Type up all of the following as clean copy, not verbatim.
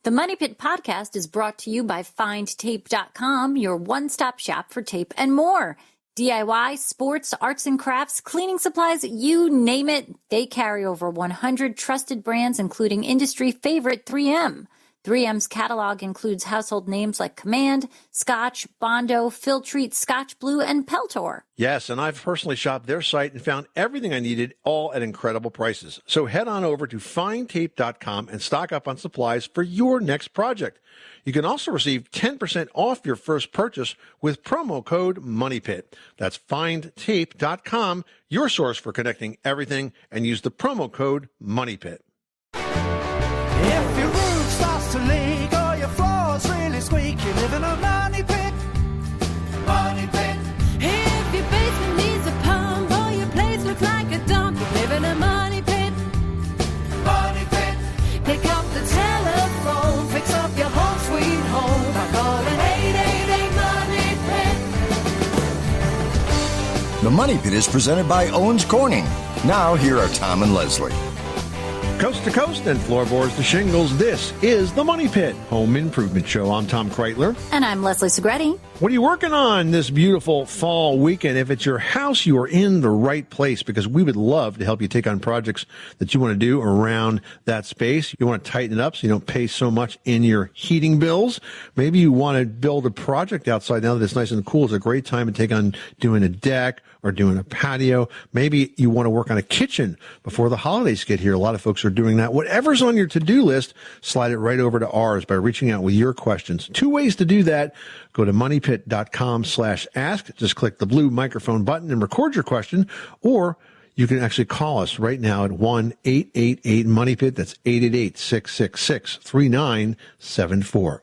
The Money Pit podcast is brought to you by FindTape.com, your one-stop shop for tape and more. DIY, sports, arts and crafts, cleaning supplies, you name it. They carry over 100 trusted brands, including industry favorite 3M. 3M's catalog includes household names like Command, Scotch, Bondo, Filtrete, Scotch Blue, and Peltor. Yes, and I've personally shopped their site and found everything I needed, all at incredible prices. So head on over to findtape.com and stock up on supplies for your next project. You can also receive 10% off your first purchase with promo code MONEYPIT. That's findtape.com, your source for connecting everything, and use the promo code MONEYPIT. If your roof starts to leak or your floor's really squeak, you live in a money pit. Money pit. If your basement needs a pump or your place looks like a dump, you live in a money pit. Money pit. Pick up the telephone, fix up your home sweet home by calling 888 Money Pit. The Money Pit is presented by Owens Corning. Now, here are Tom and Leslie. Coast to coast and floorboards to shingles, this is the Money Pit Home Improvement Show. I'm Tom Kreitler. And I'm Leslie Segretti. What are you working on this beautiful fall weekend? If it's your house, you are in the right place because we would love to help you take on projects that you want to do around that space. You want to tighten it up so you don't pay so much in your heating bills. Maybe you want to build a project outside now that it's nice and cool. It's a great time to take on doing a deck or doing a patio. Maybe you want to work on a kitchen before the holidays get here. A lot of folks are doing that. Whatever's on your to-do list, slide it right over to ours by reaching out with your questions. Two ways to do that. Go to moneypit.com/ask. Just click the blue microphone button and record your question, or you can actually call us right now at 1-888-MONEYPIT. That's 888-666-3974.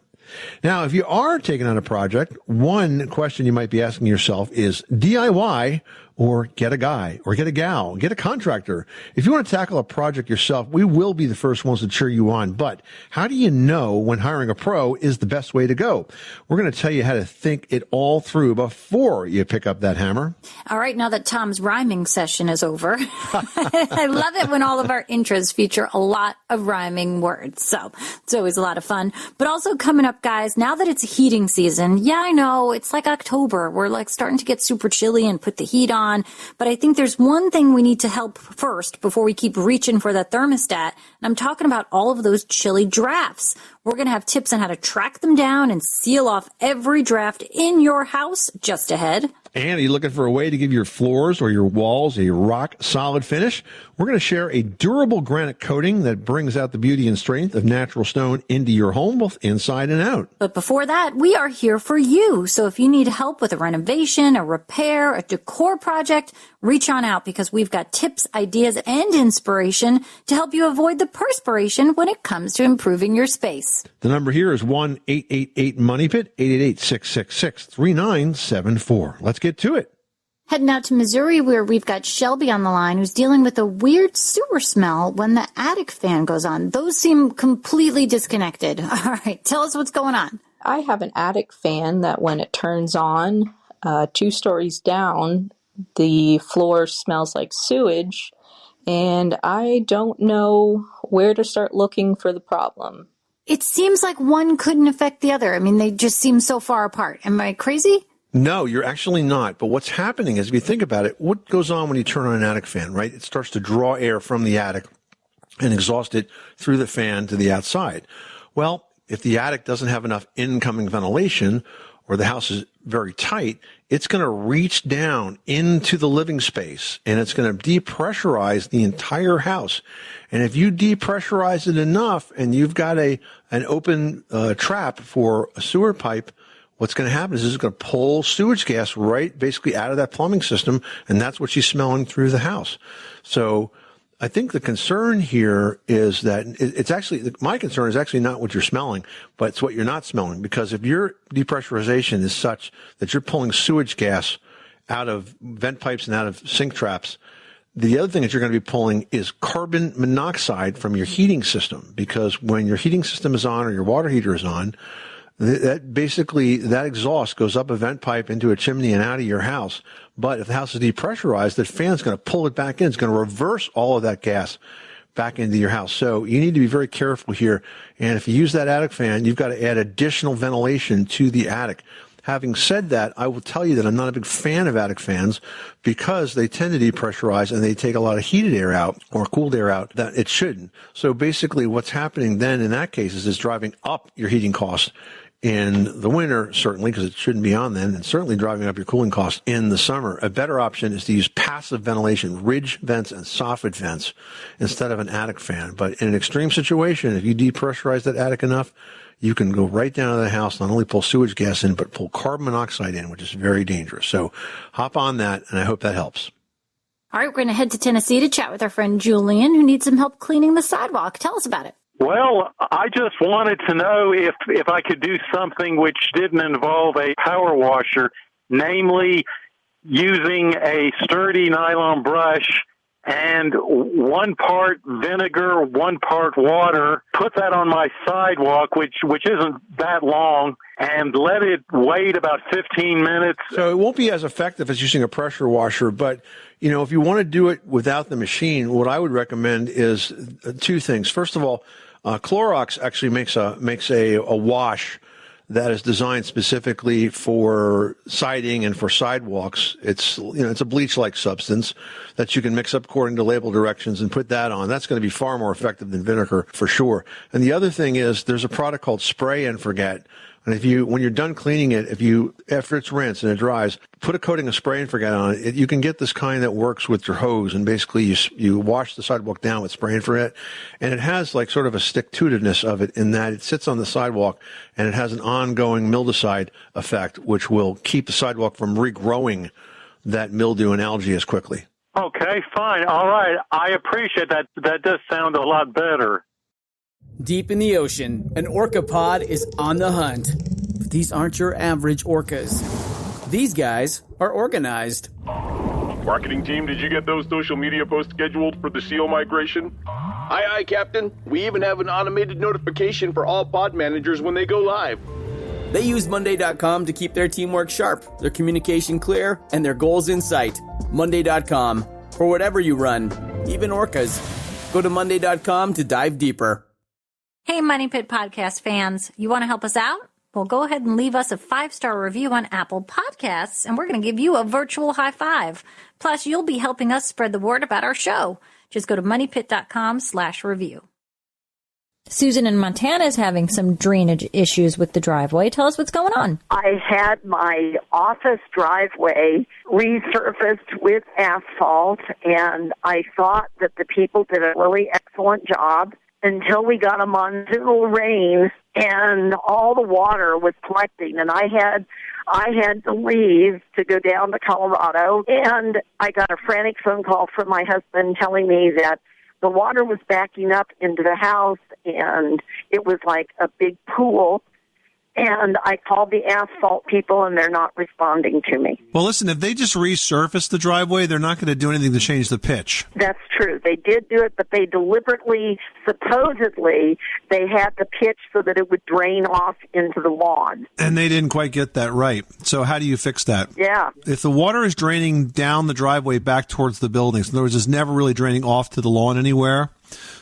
Now, if you are taking on a project, one question you might be asking yourself is DIY or get a guy or get a gal, get a contractor. If you want to tackle a project yourself, we will be the first ones to cheer you on. But how do you know when hiring a pro is the best way to go? We're going to tell you how to think it all through before you pick up that hammer. All right, now that Tom's rhyming session is over, I love it when all of our intros feature a lot of rhyming words. So it's always a lot of fun. But also coming up, guys, now that it's heating season, yeah, I know, it's like October. We're like starting to get super chilly and put the heat on. But I think there's one thing we need to help first before we keep reaching for that thermostat. And I'm talking about all of those chilly drafts. We're going to have tips on how to track them down and seal off every draft in your house just ahead. And are you looking for a way to give your floors or your walls a rock-solid finish? We're going to share a durable granite coating that brings out the beauty and strength of natural stone into your home, both inside and out. But before that, we are here for you. So if you need help with a renovation, a repair, a decor project, reach on out because we've got tips, ideas, and inspiration to help you avoid the perspiration when it comes to improving your space. The number here is 1-888-MONEYPIT, 888-666-3974. Let's get to it. Heading out to Missouri where we've got Shelby on the line who's dealing with a weird sewer smell when the attic fan goes on. Those seem completely disconnected. All right, tell us what's going on. I have an attic fan that when it turns on, 2 stories down, the floor smells like sewage, and I don't know where to start looking for the problem. It seems like one couldn't affect the other. I mean, they just seem so far apart. Am I crazy? No, you're actually not. But what's happening is, if you think about it, what goes on when you turn on an attic fan, right? It starts to draw air from the attic and exhaust it through the fan to the outside. Well, if the attic doesn't have enough incoming ventilation or the house is very tight, it's going to reach down into the living space and it's going to depressurize the entire house. And if you depressurize it enough and you've got an open trap for a sewer pipe, what's going to happen is it's going to pull sewage gas right basically out of that plumbing system, and that's what she's smelling through the house. So I think the concern here is that it's actually, my concern is actually not what you're smelling, but it's what you're not smelling. Because if your depressurization is such that you're pulling sewage gas out of vent pipes and out of sink traps, the other thing that you're going to be pulling is carbon monoxide from your heating system. Because when your heating system is on or your water heater is on, that basically, that exhaust goes up a vent pipe into a chimney and out of your house. But if the house is depressurized, the fan's going to pull it back in. It's going to reverse all of that gas back into your house. So you need to be very careful here. And if you use that attic fan, you've got to add additional ventilation to the attic. Having said that, I will tell you that I'm not a big fan of attic fans because they tend to depressurize and they take a lot of heated air out or cooled air out that it shouldn't. So basically what's happening then in that case is driving up your heating costs in the winter, certainly, because it shouldn't be on then, and certainly driving up your cooling costs in the summer. A better option is to use passive ventilation, ridge vents and soffit vents, instead of an attic fan. But in an extreme situation, if you depressurize that attic enough, you can go right down to the house, not only pull sewage gas in, but pull carbon monoxide in, which is very dangerous. So hop on that, and I hope that helps. All right, we're going to head to Tennessee to chat with our friend Julian, who needs some help cleaning the sidewalk. Tell us about it. Well, I just wanted to know if I could do something which didn't involve a power washer, namely using a sturdy nylon brush and 1 part vinegar, 1 part water, put that on my sidewalk, which isn't that long, and let it wait about 15 minutes. So it won't be as effective as using a pressure washer, but if you want to do it without the machine, what I would recommend is 2 things. First of all, Clorox actually makes a wash that is designed specifically for siding and for sidewalks. It's a bleach-like substance that you can mix up according to label directions and put that on. That's going to be far more effective than vinegar for sure. And the other thing is there's a product called Spray and Forget. And when you're done cleaning it, after it's rinsed and it dries, put a coating of Spray and Forget on it. You can get this kind that works with your hose, and basically you wash the sidewalk down with Spray and Forget, and it has like sort of a stick-to-itiveness of it in that it sits on the sidewalk and it has an ongoing mildewcide effect, which will keep the sidewalk from regrowing that mildew and algae as quickly. Okay, fine. All right. I appreciate that. That does sound a lot better. Deep in the ocean, an orca pod is on the hunt. But these aren't your average orcas. These guys are organized. Marketing team, did you get those social media posts scheduled for the seal migration? Aye, Captain. We even have an automated notification for all pod managers when they go live. They use Monday.com to keep their teamwork sharp, their communication clear, and their goals in sight. Monday.com. For whatever you run, even orcas. Go to Monday.com to dive deeper. Hey, Money Pit Podcast fans, you want to help us out? Well, go ahead and leave us a 5-star review on Apple Podcasts, and we're going to give you a virtual high five. Plus, you'll be helping us spread the word about our show. Just go to moneypit.com/review. Susan in Montana is having some drainage issues with the driveway. Tell us what's going on. I had my office driveway resurfaced with asphalt, and I thought that the people did a really excellent job until we got a monsoonal rain and all the water was collecting, and I had to leave to go down to Colorado, and I got a frantic phone call from my husband telling me that the water was backing up into the house and it was like a big pool. And I called the asphalt people, and they're not responding to me. Well, listen, if they just resurface the driveway, they're not going to do anything to change the pitch. That's true. They did do it, but they deliberately, supposedly, they had the pitch so that it would drain off into the lawn. And they didn't quite get that right. So how do you fix that? Yeah. If the water is draining down the driveway back towards the buildings, in other words, it's never really draining off to the lawn anywhere,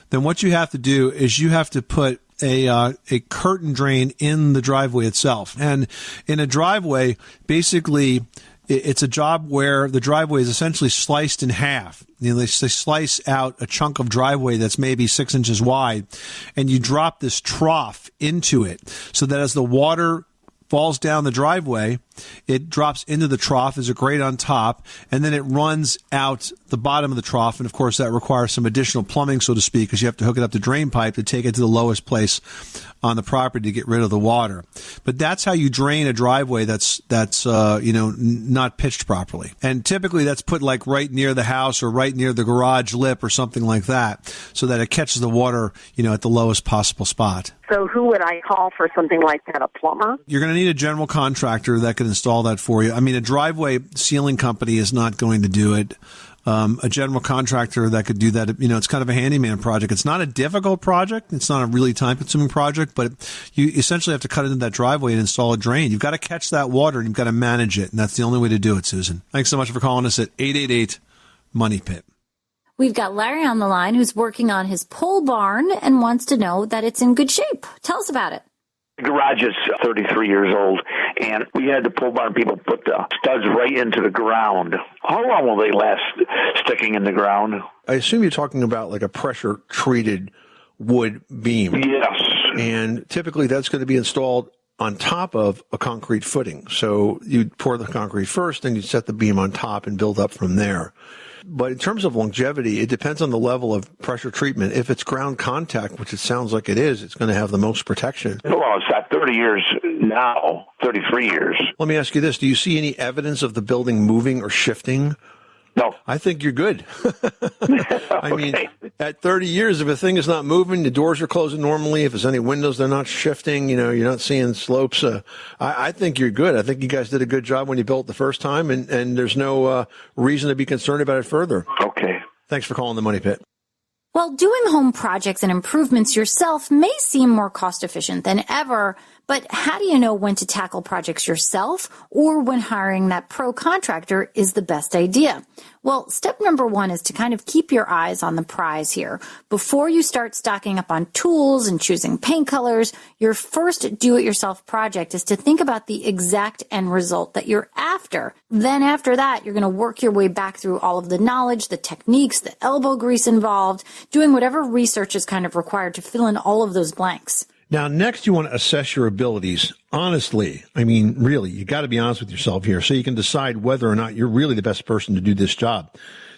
then what you have to do is you have to put a curtain drain in the driveway itself. And in a driveway, basically, it's a job where the driveway is essentially sliced in half. They slice out a chunk of driveway that's maybe 6 inches wide, and you drop this trough into it so that as the water falls down the driveway, it drops into the trough, there's a grate on top, and then it runs out the bottom of the trough. And, of course, that requires some additional plumbing, so to speak, because you have to hook it up to drain pipe to take it to the lowest place on the property to get rid of the water. But that's how you drain a driveway that's not pitched properly. And typically that's put like right near the house or right near the garage lip or something like that so that it catches the water, at the lowest possible spot. So who would I call for something like that, a plumber? You're going to need a general contractor that can install that for you. I mean, a driveway sealing company is not going to do it. A general contractor that could do that, it's kind of a handyman project. It's not a difficult project. It's not a really time-consuming project, but you essentially have to cut into that driveway and install a drain. You've got to catch that water, and you've got to manage it, and that's the only way to do it, Susan. Thanks so much for calling us at 888-MONEY-PIT. We've got Larry on the line who's working on his pole barn and wants to know that it's in good shape. Tell us about it. The garage is 33 years old, and we had the pole barn people put the studs right into the ground. How long will they last sticking in the ground? I assume you're talking about like a pressure-treated wood beam. Yes. And typically that's going to be installed on top of a concrete footing. So you'd pour the concrete first, then you'd set the beam on top and build up from there. But in terms of longevity, it depends on the level of pressure treatment. If it's ground contact, which it sounds like it is, it's going to have the most protection. Well, it's at 30 years now, 33 years. Let me ask you this. Do you see any evidence of the building moving or shifting? No. I think you're good. I mean, at 30 years, if a thing is not moving, the doors are closing normally. If there's any windows, they're not shifting. You know, you're not seeing slopes. I think you're good. I think you guys did a good job when you built the first time, and there's no reason to be concerned about it further. Okay. Thanks for calling the Money Pit. Well, doing home projects and improvements yourself may seem more cost efficient than ever, but how do you know when to tackle projects yourself or when hiring that pro contractor is the best idea? Well, step number one is to kind of keep your eyes on the prize here. Before you start stocking up on tools and choosing paint colors, your first do-it-yourself project is to think about the exact end result that you're after. Then after that, you're going to work your way back through all of the knowledge, the techniques, the elbow grease involved, doing whatever research is kind of required to fill in all of those blanks. Now, next, you want to assess your abilities. Honestly, I mean, really, you got to be honest with yourself here so you can decide whether or not you're really the best person to do this job.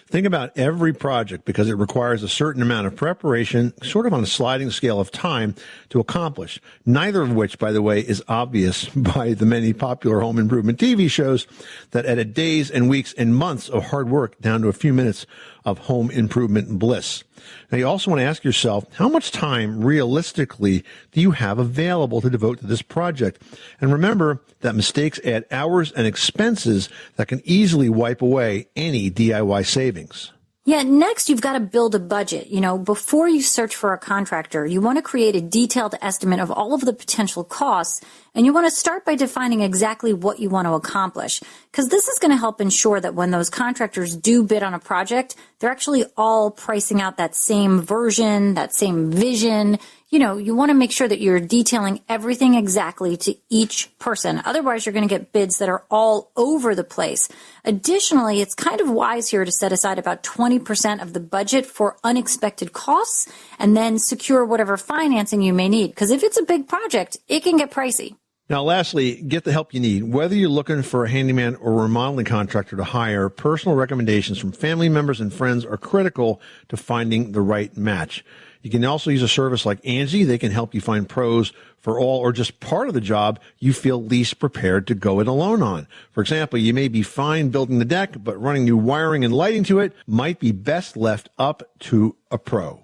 Think about every project because it requires a certain amount of preparation, sort of on a sliding scale of time to accomplish, neither of which, by the way, is obvious by the many popular home improvement TV shows that edit days and weeks and months of hard work down to a few minutes of home improvement bliss. Now, you also want to ask yourself, how much time realistically do you have available to devote to this project? And remember that mistakes add hours and expenses that can easily wipe away any DIY savings. Yeah, next you've got to build a budget. You know, before you search for a contractor, you want to create a detailed estimate of all of the potential costs, and you want to start by defining exactly what you want to accomplish, because this is going to help ensure that when those contractors do bid on a project, they're actually all pricing out that same version, that same vision. You know, you want to make sure that you're detailing everything exactly to each person. Otherwise, you're going to get bids that are all over the place. Additionally, it's kind of wise here to set aside about 20% of the budget for unexpected costs and then secure whatever financing you may need. Because if it's a big project, it can get pricey. Now, lastly, get the help you need. Whether you're looking for a handyman or remodeling contractor to hire, personal recommendations from family members and friends are critical to finding the right match. You can also use a service like Angie. They can help you find pros for all or just part of the job you feel least prepared to go it alone on. For example, you may be fine building the deck, but running new wiring and lighting to it might be best left up to a pro.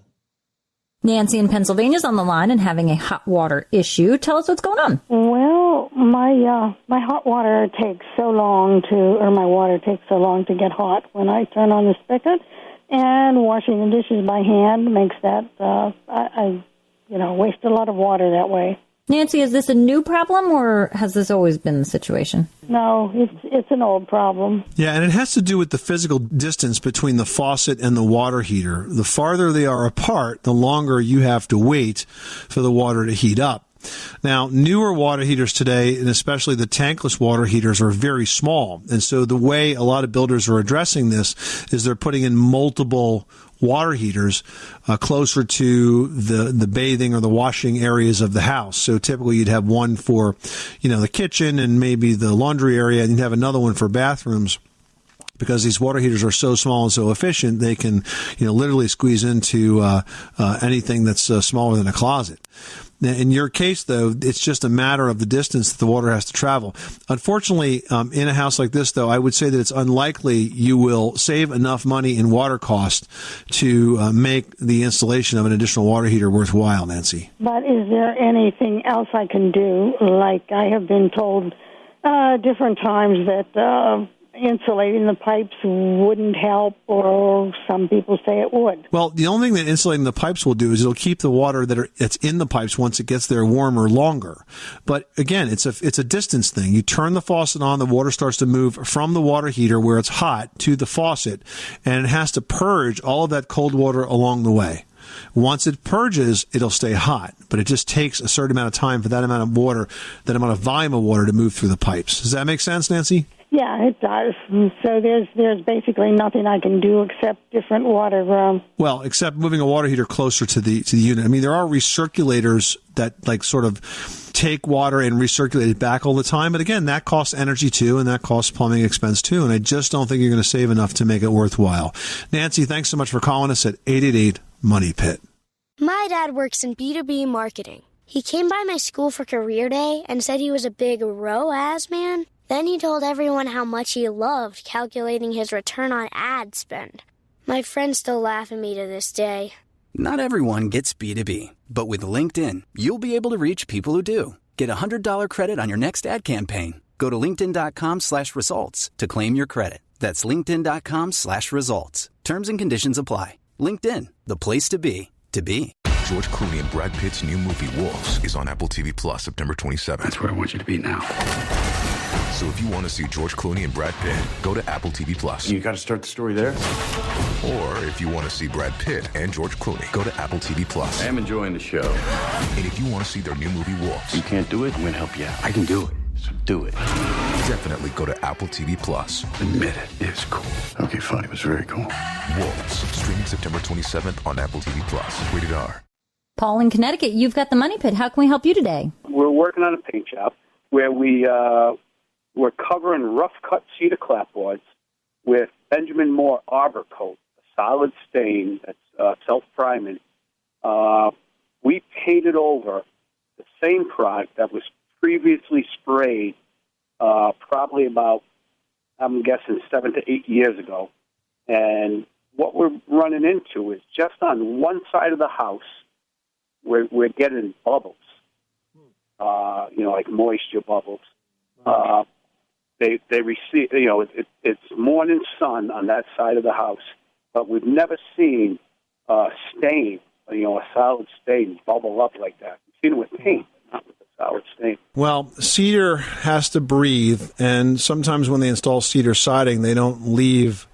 Nancy in Pennsylvania is on the line and having a hot water issue. Tell us what's going on. Well, my hot water takes so long my water takes so long to get hot when I turn on the spigot. And washing the dishes by hand makes that, I waste a lot of water that way. Nancy, is this a new problem or has this always been the situation? No, it's an old problem. Yeah, and it has to do with the physical distance between the faucet and the water heater. The farther they are apart, the longer you have to wait for the water to heat up. Now, newer water heaters today, and especially the tankless water heaters, are very small. And so the way a lot of builders are addressing this is they're putting in multiple water heaters closer to the bathing or the washing areas of the house. So typically you'd have one for, the kitchen and maybe the laundry area, and you'd have another one for bathrooms. Because these water heaters are so small and so efficient, they can, literally squeeze into anything that's smaller than a closet. In your case, though, it's just a matter of the distance that the water has to travel. Unfortunately, in a house like this, though, I would say that it's unlikely you will save enough money in water cost to make the installation of an additional water heater worthwhile, Nancy. But is there anything else I can do? Like I have been told different times that insulating the pipes wouldn't help, or some people say it would. Well, the only thing that insulating the pipes will do is it'll keep the water that's in the pipes once it gets there warmer longer. But again, it's a distance thing. You turn the faucet on, the water starts to move from the water heater where it's hot to the faucet, and it has to purge all of that cold water along the way. Once it purges, it'll stay hot, but it just takes a certain amount of time for that amount of water, that amount of volume of water to move through the pipes. Does that make sense, Nancy? Yeah, it does. So there's basically nothing I can do except different water. Well, except moving a water heater closer to the unit. I mean, there are recirculators that like sort of take water and recirculate it back all the time. But again, that costs energy too, and that costs plumbing expense too. And I just don't think you're going to save enough to make it worthwhile. Nancy, thanks so much for calling us at 888-MONEY-PIT. My dad works in B2B marketing. He came by my school for career day and said he was a big ROAS man. Then he told everyone how much he loved calculating his return on ad spend. My friends still laugh at me to this day. Not everyone gets B2B, but with LinkedIn, you'll be able to reach people who do. Get a $100 credit on your next ad campaign. Go to linkedin.com/results to claim your credit. That's linkedin.com/results. Terms and conditions apply. LinkedIn, the place to be, to be. George Clooney and Brad Pitt's new movie Wolves is on Apple TV Plus September 27th. That's where I want you to be now. So if you want to see George Clooney and Brad Pitt, go to Apple TV Plus. You got to start the story there. Or if you want to see Brad Pitt and George Clooney, go to Apple TV Plus. I am enjoying the show. And if you want to see their new movie Wolves, you can't do it, I'm going to help you out. I can do it. So do it. Definitely go to Apple TV Plus. Admit it, it's cool. Okay, fine, it was very cool. Wolves, streaming September 27th on Apple TV Plus. Rated R. Paul in Connecticut, you've got the Money Pit. How can we help you today? We're working on a paint job where we're covering rough-cut cedar clapboards with Benjamin Moore Arbor Coat, a solid stain that's self-priming. We painted over the same product that was previously sprayed probably about, I'm guessing, 7 to 8 years ago. And what we're running into is just on one side of the house, we're getting bubbles, like moisture bubbles. They receive, it's morning sun on that side of the house, but we've never seen a stain, a solid stain bubble up like that. We've seen it with paint, not with a solid stain. Well, cedar has to breathe, and sometimes when they install cedar siding, they don't leave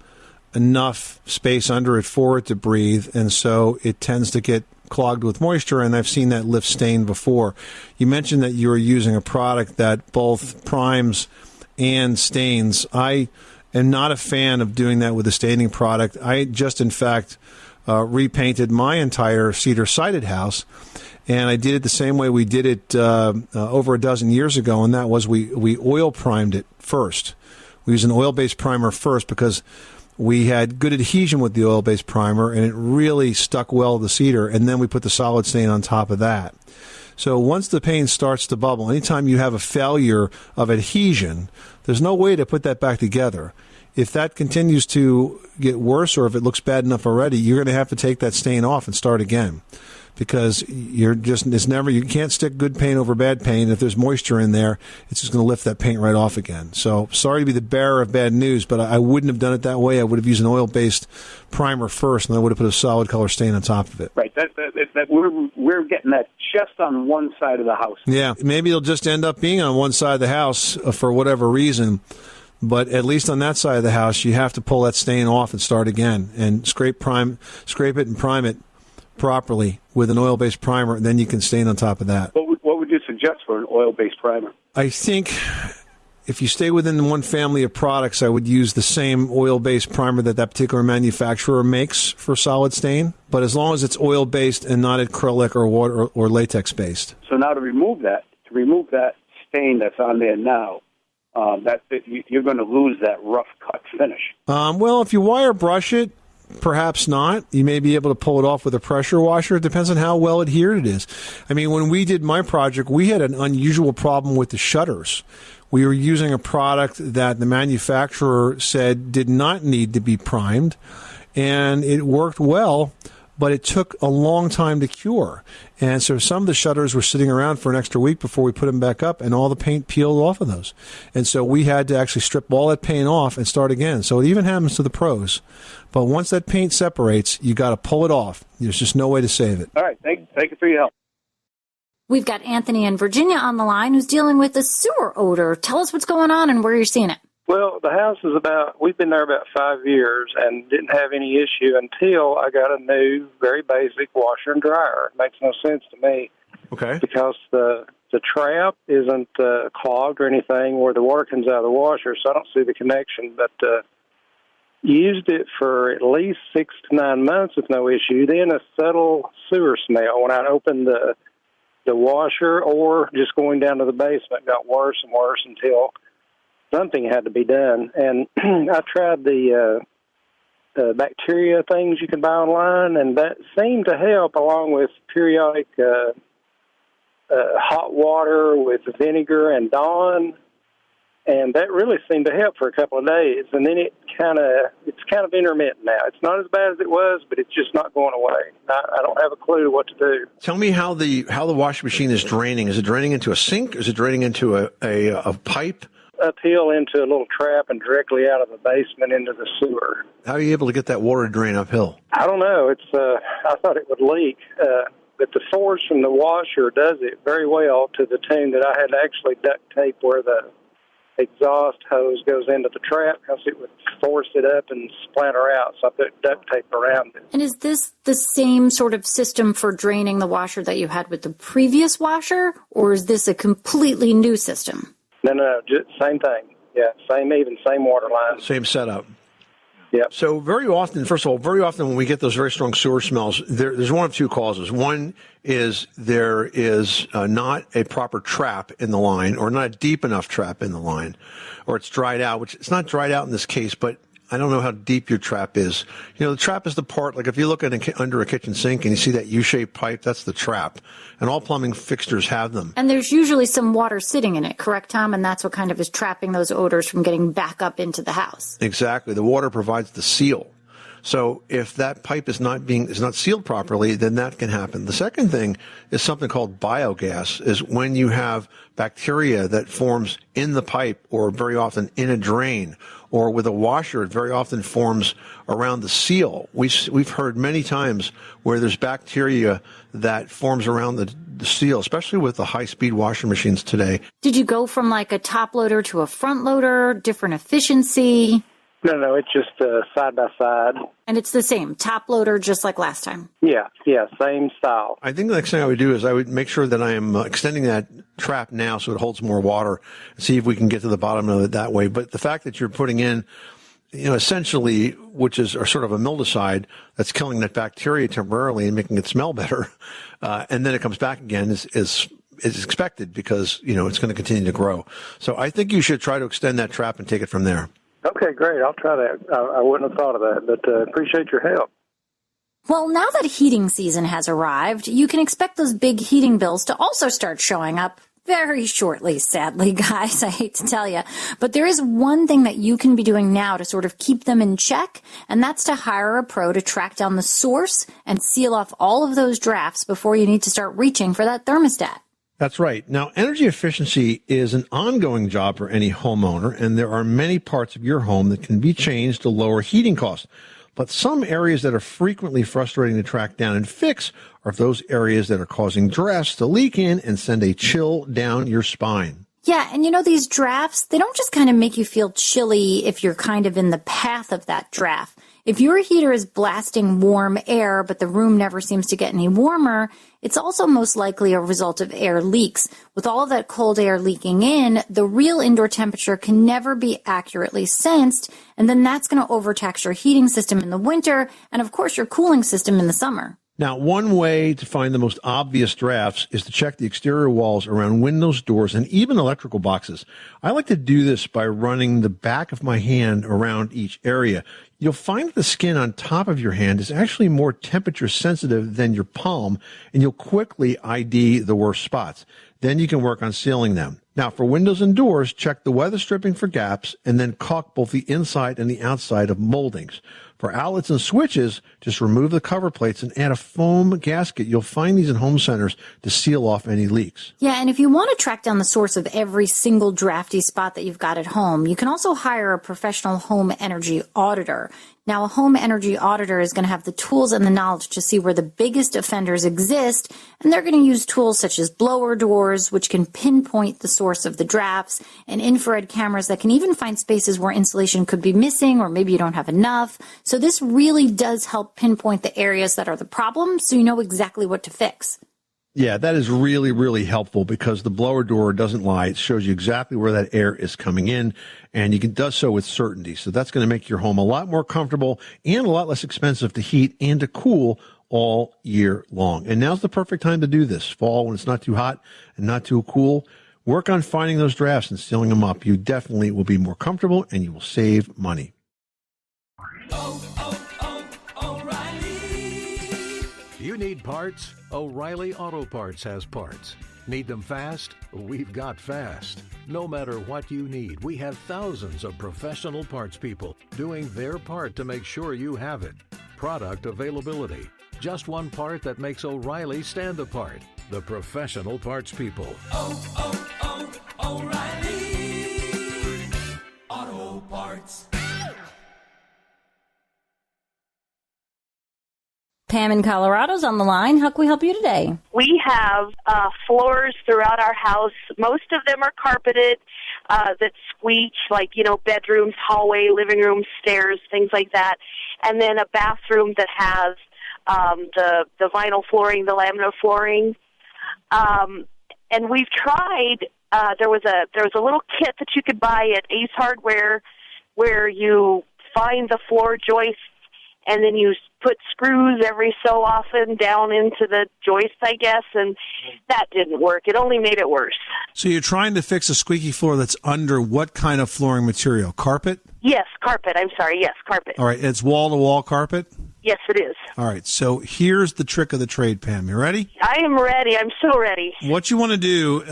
enough space under it for it to breathe, and so it tends to get clogged with moisture, and I've seen that lift stain before. You mentioned that you were using a product that both primes and stains. I am not a fan of doing that with a staining product. I just, in fact, repainted my entire cedar-sided house, and I did it the same way we did it over a dozen years ago, and that was we oil primed it first. We used an oil-based primer first because we had good adhesion with the oil-based primer, and it really stuck well to the cedar, and then we put the solid stain on top of that. So once the paint starts to bubble, anytime you have a failure of adhesion, there's no way to put that back together. If that continues to get worse, or if it looks bad enough already, you're going to have to take that stain off and start again. Because you can't stick good paint over bad paint. If there's moisture in there, it's just going to lift that paint right off again. So sorry to be the bearer of bad news, but I wouldn't have done it that way. I would have used an oil-based primer first, and I would have put a solid color stain on top of it. Right. We're getting that just on one side of the house. Yeah, maybe it'll just end up being on one side of the house for whatever reason. But at least on that side of the house, you have to pull that stain off and start again, and scrape it and prime it properly with an oil-based primer, and then you can stain on top of that. What would you suggest for an oil-based primer? I think if you stay within one family of products, I would use the same oil-based primer that particular manufacturer makes for solid stain, but as long as it's oil-based and not acrylic or water or latex-based. So now to remove that stain that's on there now, you're going to lose that rough-cut finish. Well, if you wire brush it, perhaps not. You may be able to pull it off with a pressure washer. It depends on how well adhered it is. I mean, when we did my project, we had an unusual problem with the shutters. We were using a product that the manufacturer said did not need to be primed, and it worked well but it took a long time to cure. And so some of the shutters were sitting around for an extra week before we put them back up, and all the paint peeled off of those. And so we had to actually strip all that paint off and start again. So it even happens to the pros. But once that paint separates, you got to pull it off. There's just no way to save it. All right. Thank you for your help. We've got Anthony in Virginia on the line who's dealing with a sewer odor. Tell us what's going on and where you're seeing it. Well, the house is we've been there about 5 years and didn't have any issue until I got a new, very basic washer and dryer. It makes no sense to me. Okay. Because the trap isn't clogged or anything where the water comes out of the washer, so I don't see the connection. But used it for at least 6 to 9 months with no issue. Then a subtle sewer smell when I opened the washer or just going down to the basement got worse and worse until something had to be done. And I tried the bacteria things you can buy online, and that seemed to help along with periodic hot water with vinegar and Dawn. And that really seemed to help for a couple of days. And then it's kind of intermittent now. It's not as bad as it was, but it's just not going away. I don't have a clue what to do. Tell me how the washing machine is draining. Is it draining into a sink? Is it draining into a pipe? Uphill into a little trap and directly out of the basement into the sewer. How are you able to get that water to drain uphill? I don't know. I thought it would leak, but the force from the washer does it very well to the tune that I had to actually duct tape where the exhaust hose goes into the trap because it would force it up and splinter out. So I put duct tape around it. And is this the same sort of system for draining the washer that you had with the previous washer, or is this a completely new system? No, just same thing. Yeah, same water line. Same setup. Yeah. So very often when we get those very strong sewer smells, there's one of two causes. One is there is not a proper trap in the line, or not a deep enough trap in the line, or it's dried out, which it's not dried out in this case, but I don't know how deep your trap is. You know, the trap is the part, like if you look under a kitchen sink and you see that U-shaped pipe, that's the trap. And all plumbing fixtures have them. And there's usually some water sitting in it, correct, Tom? And that's what kind of is trapping those odors from getting back up into the house. Exactly. The water provides the seal. So if that pipe is not sealed properly, then that can happen. The second thing is something called biogas, is when you have bacteria that forms in the pipe, or very often in a drain, or with a washer, it very often forms around the seal. We've heard many times where there's bacteria that forms around the seal, especially with the high-speed washing machines today. Did you go from like a top loader to a front loader, different efficiency? No, it's just side by side. And it's the same, top loader, just like last time? Yeah, same style. I think the next thing I would do is I would make sure that I am extending that trap now so it holds more water, and see if we can get to the bottom of it that way. But the fact that you're putting in, essentially, which is sort of a mildewcide that's killing that bacteria temporarily and making it smell better, and then it comes back again is expected, because, it's going to continue to grow. So I think you should try to extend that trap and take it from there. Okay, great. I'll try that. I wouldn't have thought of that, but appreciate your help. Well, now that heating season has arrived, you can expect those big heating bills to also start showing up very shortly, sadly, guys. I hate to tell you. But there is one thing that you can be doing now to sort of keep them in check, and that's to hire a pro to track down the source and seal off all of those drafts before you need to start reaching for that thermostat. That's right. Now, energy efficiency is an ongoing job for any homeowner, and there are many parts of your home that can be changed to lower heating costs. But some areas that are frequently frustrating to track down and fix are those areas that are causing drafts to leak in and send a chill down your spine. Yeah, and these drafts, they don't just kind of make you feel chilly if you're kind of in the path of that draft. If your heater is blasting warm air, but the room never seems to get any warmer, it's also most likely a result of air leaks. With all of that cold air leaking in, the real indoor temperature can never be accurately sensed, and then that's going to overtax your heating system in the winter, and of course your cooling system in the summer. Now, one way to find the most obvious drafts is to check the exterior walls around windows, doors, and even electrical boxes. I like to do this by running the back of my hand around each area. You'll find that the skin on top of your hand is actually more temperature sensitive than your palm, and you'll quickly ID the worst spots. Then you can work on sealing them. Now, for windows and doors, check the weather stripping for gaps and then caulk both the inside and the outside of moldings. For outlets and switches, just remove the cover plates and add a foam gasket. You'll find these in home centers to seal off any leaks. Yeah, and if you want to track down the source of every single drafty spot that you've got at home, you can also hire a professional home energy auditor. Now, a home energy auditor is going to have the tools and the knowledge to see where the biggest offenders exist, and they're going to use tools such as blower doors, which can pinpoint the source of the drafts, and infrared cameras that can even find spaces where insulation could be missing or maybe you don't have enough. So this really does help pinpoint the areas that are the problem so you know exactly what to fix. Yeah, that is really, really helpful because the blower door doesn't lie. It shows you exactly where that air is coming in, and you can do so with certainty. So that's going to make your home a lot more comfortable and a lot less expensive to heat and to cool all year long. And now's the perfect time to do this. Fall, when it's not too hot and not too cool, work on finding those drafts and sealing them up. You definitely will be more comfortable and you will save money. You need parts? O'Reilly Auto Parts has parts. Need them fast? We've got fast. No matter what you need, we have thousands of professional parts people doing their part to make sure you have it. Product availability. Just one part that makes O'Reilly stand apart. The professional parts people. O'Reilly Auto Parts. Pam in Colorado's on the line. How can we help you today? We have floors throughout our house. Most of them are carpeted that squeak, like, bedrooms, hallway, living room, stairs, things like that. And then a bathroom that has the vinyl flooring, the laminate flooring. And we've tried, there was a little kit that you could buy at Ace Hardware where you find the floor joists and then you put screws every so often down into the joist, I guess, and that didn't work. It only made it worse. So you're trying to fix a squeaky floor that's under what kind of flooring material? Carpet? Yes, carpet. I'm sorry. Yes, carpet. All right, it's wall-to-wall carpet? Yes, it is. All right, so here's the trick of the trade, Pam. You ready? I am ready. I'm so ready. What you want to do,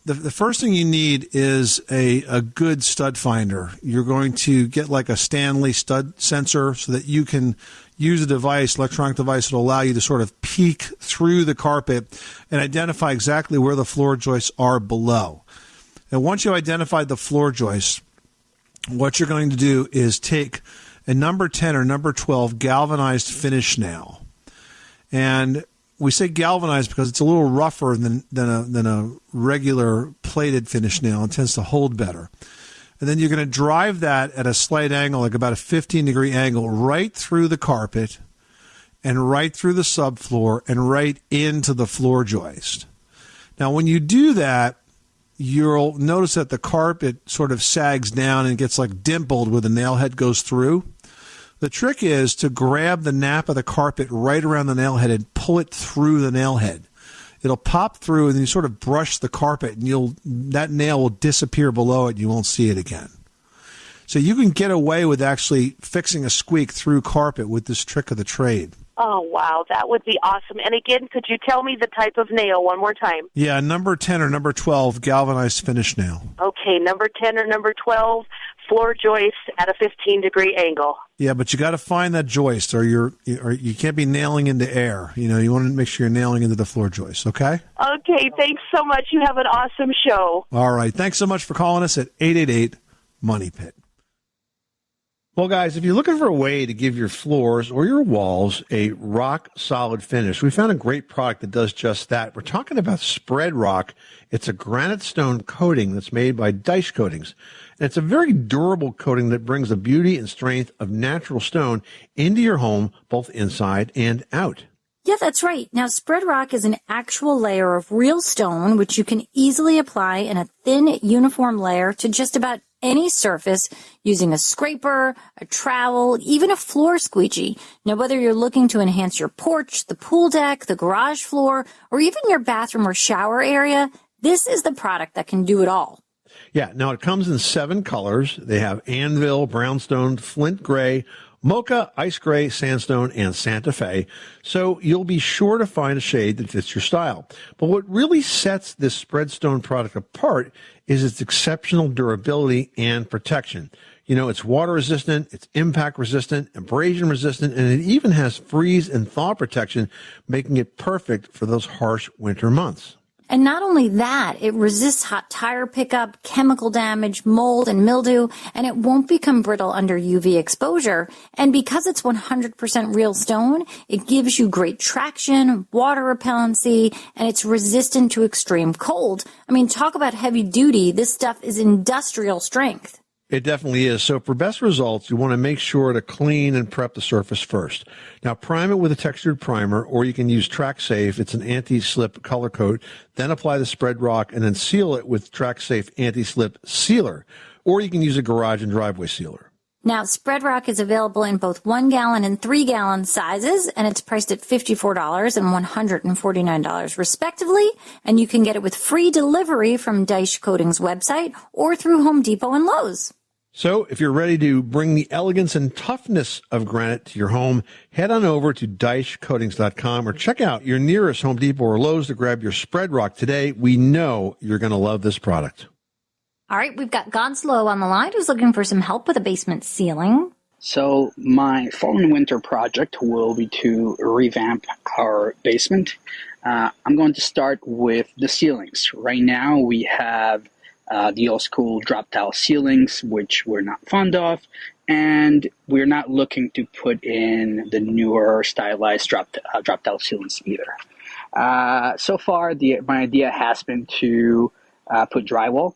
the first thing you need is a good stud finder. You're going to get like a Stanley stud sensor so that you can use a device, electronic device that will allow you to sort of peek through the carpet and identify exactly where the floor joists are below. And once you identify the floor joists, what you're going to do is take a number 10 or number 12 galvanized finish nail. And we say galvanized because it's a little rougher than a regular plated finish nail. It tends to hold better. And then you're going to drive that at a slight angle, like about a 15-degree angle, right through the carpet and right through the subfloor and right into the floor joist. Now, when you do that, you'll notice that the carpet sort of sags down and gets like dimpled where the nail head goes through. The trick is to grab the nap of the carpet right around the nail head and pull it through the nail head. It'll pop through, and then you sort of brush the carpet, and that nail will disappear below it, and you won't see it again. So you can get away with actually fixing a squeak through carpet with this trick of the trade. Oh, wow. That would be awesome. And again, could you tell me the type of nail one more time? Yeah, number 10 or number 12 galvanized finish nail. Okay, number 10 or number 12, floor joist at a 15-degree angle. Yeah, but you got to find that joist, or you can't be nailing into air. You want to make sure you're nailing into the floor joist, okay? Okay, thanks so much. You have an awesome show. All right, thanks so much for calling us at 888-MONEY-PIT. Well, guys, if you're looking for a way to give your floors or your walls a rock-solid finish, we found a great product that does just that. We're talking about Spread Rock. It's a granite stone coating that's made by Dice Coatings. And it's a very durable coating that brings the beauty and strength of natural stone into your home, both inside and out. Yeah, that's right. Now, Spread Rock is an actual layer of real stone, which you can easily apply in a thin, uniform layer to just about any surface using a scraper, a trowel, even a floor squeegee. Now, whether you're looking to enhance your porch, the pool deck, the garage floor, or even your bathroom or shower area, this is the product that can do it all. Yeah, now it comes in 7 colors. They have anvil, brownstone, flint gray, Mocha, Ice Gray, Sandstone, and Santa Fe. So you'll be sure to find a shade that fits your style. But what really sets this Spreadstone product apart is its exceptional durability and protection. You know, it's water resistant, it's impact resistant, abrasion resistant, and it even has freeze and thaw protection, making it perfect for those harsh winter months. And not only that, it resists hot tire pickup, chemical damage, mold, and mildew, and it won't become brittle under UV exposure. And because it's 100% real stone, it gives you great traction, water repellency, and it's resistant to extreme cold. I mean, talk about heavy duty. This stuff is industrial strength. It definitely is. So for best results, you want to make sure to clean and prep the surface first. Now, prime it with a textured primer, or you can use Track Safe. It's an anti-slip color coat. Then apply the spread rock and then seal it with Track Safe anti-slip sealer. Or you can use a garage and driveway sealer. Now, Spread Rock is available in both 1 gallon and 3 gallon sizes, and it's priced at $54 and $149 respectively. And you can get it with free delivery from Daesh Coating's website or through Home Depot and Lowe's. So if you're ready to bring the elegance and toughness of granite to your home, head on over to DaeshCoatings.com or check out your nearest Home Depot or Lowe's to grab your Spread Rock today. We know you're going to love this product. All right, we've got Godslow on the line who's looking for some help with a basement ceiling. So my fall and winter project will be to revamp our basement. I'm going to start with the ceilings. Right now we have the old school drop tile ceilings, which we're not fond of, and we're not looking to put in the newer stylized drop tile ceilings either. So far, my idea has been to put drywall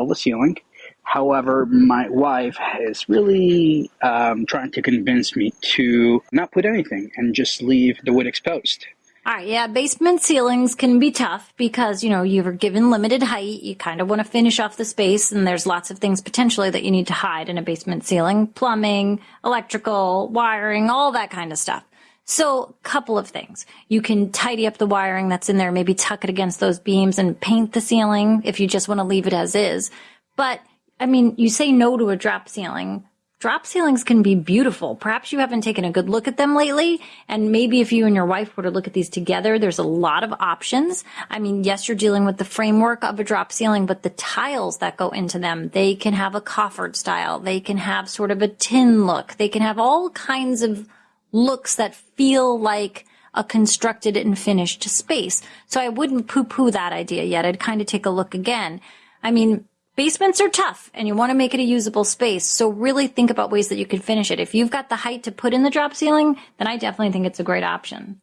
the ceiling. However, my wife is really trying to convince me to not put anything and just leave the wood exposed. All right, yeah, basement ceilings can be tough because, you know, you're given limited height. You kind of want to finish off the space, and there's lots of things potentially that you need to hide in a basement ceiling. Plumbing, electrical, wiring, all that kind of stuff. So, couple of things. You can tidy up the wiring that's in there, maybe tuck it against those beams and paint the ceiling if you just want to leave it as is. But, I mean, you say no to a drop ceiling. Drop ceilings can be beautiful. Perhaps you haven't taken a good look at them lately, and maybe if you and your wife were to look at these together, there's a lot of options. I mean, yes, you're dealing with the framework of a drop ceiling, but the tiles that go into them, they can have a coffered style. They can have sort of a tin look. They can have all kinds of looks that feel like a constructed and finished space. So I wouldn't poo-poo that idea yet. I'd kind of take a look again. I mean, basements are tough, and you want to make it a usable space, so really think about ways that you can finish it. If you've got the height to put in the drop ceiling, then I definitely think it's a great option.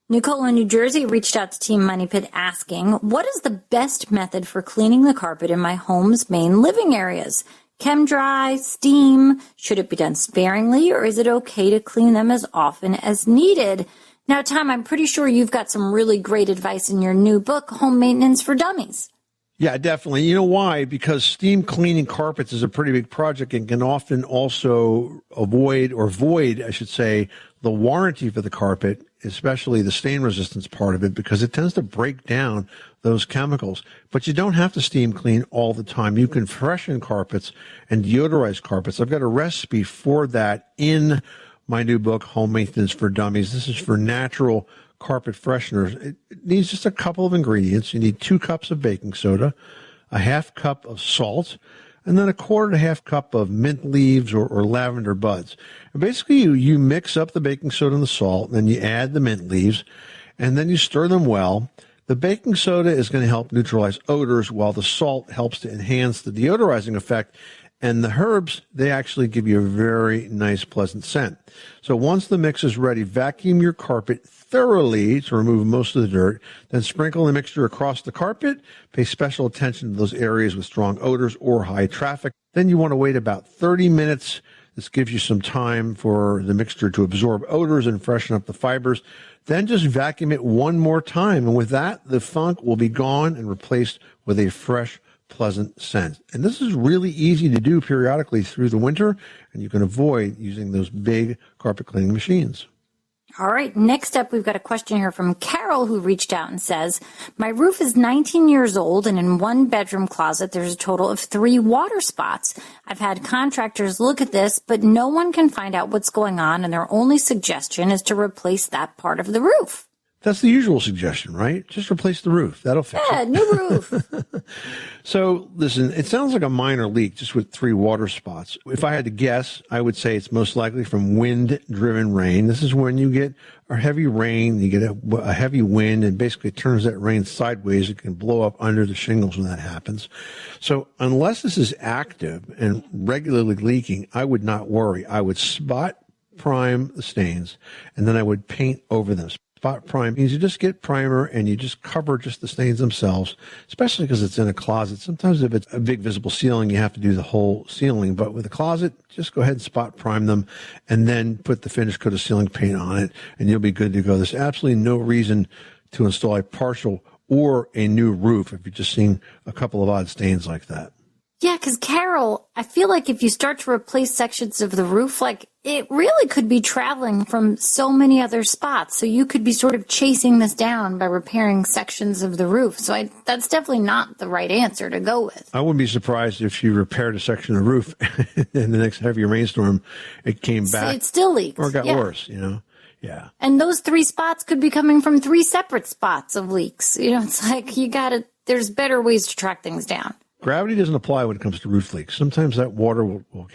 Nicole in New Jersey reached out to Team Money Pit asking, what is the best method for cleaning the carpet in my home's main living areas? Chem dry, steam, should it be done sparingly, or is it okay to clean them as often as needed? Now, Tom, I'm pretty sure you've got some really great advice in your new book, Home Maintenance for Dummies. Yeah, definitely. You know why? Because steam cleaning carpets is a pretty big project and can often also void, I should say, the warranty for the carpet, especially the stain resistance part of it, because it tends to break down those chemicals. But you don't have to steam clean all the time. You can freshen carpets and deodorize carpets. I've got a recipe for that in my new book, Home Maintenance for Dummies. This is for natural carpet fresheners. It needs just a couple of ingredients. You need 2 cups of baking soda, a half cup of salt, and then a quarter to half cup of mint leaves or lavender buds. And basically, you mix up the baking soda and the salt, and then you add the mint leaves, and then you stir them well. The baking soda is going to help neutralize odors, while the salt helps to enhance the deodorizing effect. And the herbs, they actually give you a very nice, pleasant scent. So once the mix is ready, vacuum your carpet thoroughly to remove most of the dirt. Then sprinkle the mixture across the carpet. Pay special attention to those areas with strong odors or high traffic. Then you want to wait about 30 minutes. This gives you some time for the mixture to absorb odors and freshen up the fibers. Then just vacuum it one more time. And with that, the funk will be gone and replaced with a fresh, pleasant scent. And this is really easy to do periodically through the winter, and you can avoid using those big carpet cleaning machines. All right, next up, we've got a question here from Carol, who reached out and says, my roof is 19 years old, and in one bedroom closet, there's a total of 3 water spots. I've had contractors look at this, but no one can find out what's going on, and their only suggestion is to replace that part of the roof. That's the usual suggestion, right? Just replace the roof. That'll fix it. Yeah, new roof. So, listen, it sounds like a minor leak just with 3 water spots. If I had to guess, I would say it's most likely from wind-driven rain. This is when you get a heavy rain, you get a heavy wind, and basically it turns that rain sideways. It can blow up under the shingles when that happens. So unless this is active and regularly leaking, I would not worry. I would spot prime the stains, and then I would paint over them. Spot prime means you just get primer and you just cover just the stains themselves, especially because it's in a closet. Sometimes if it's a big visible ceiling, you have to do the whole ceiling. But with a closet, just go ahead and spot prime them and then put the finished coat of ceiling paint on it, and you'll be good to go. There's absolutely no reason to install a partial or a new roof if you're just seeing a couple of odd stains like that. Yeah, because Carol, I feel like if you start to replace sections of the roof, like it really could be traveling from so many other spots. So you could be sort of chasing this down by repairing sections of the roof. So that's definitely not the right answer to go with. I wouldn't be surprised if you repaired a section of the roof in the next heavy rainstorm, it came back. It still leaked. Or got worse, you know? Yeah. And those 3 spots could be coming from 3 separate spots of leaks. You know, it's like there's better ways to track things down. Gravity doesn't apply when it comes to roof leaks. Sometimes that water will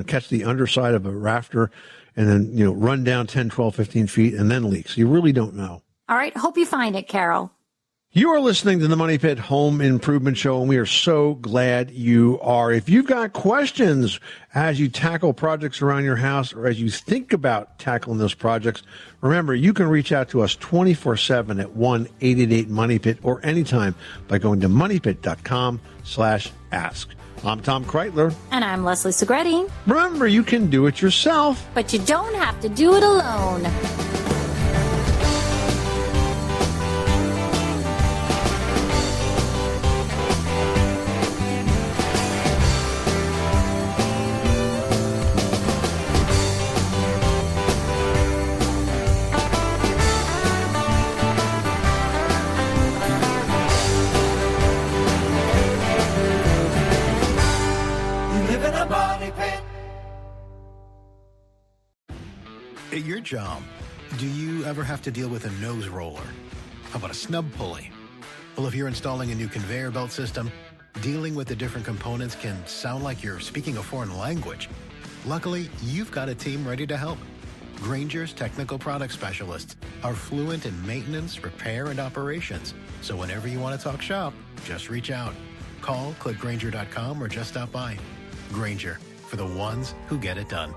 catch the underside of a rafter and then, run down 10, 12, 15 feet and then leak. So you really don't know. All right. Hope you find it, Carol. You are listening to the Money Pit Home Improvement Show, and we are so glad you are. If you've got questions as you tackle projects around your house or as you think about tackling those projects, remember, you can reach out to us 24/7 at 1-888-MONEYPIT or anytime by going to moneypit.com/ask. I'm Tom Kreitler. And I'm Leslie Segretti. Remember, you can do it yourself, but you don't have to do it alone. At your job, do you ever have to deal with a nose roller? How about a snub pulley? Well, if you're installing a new conveyor belt system, dealing with the different components can sound like you're speaking a foreign language. Luckily, you've got a team ready to help. Grainger's technical product specialists are fluent in maintenance, repair, and operations. So whenever you want to talk shop, just reach out. Call, click Grainger.com, or just stop by. Grainger, for the ones who get it done.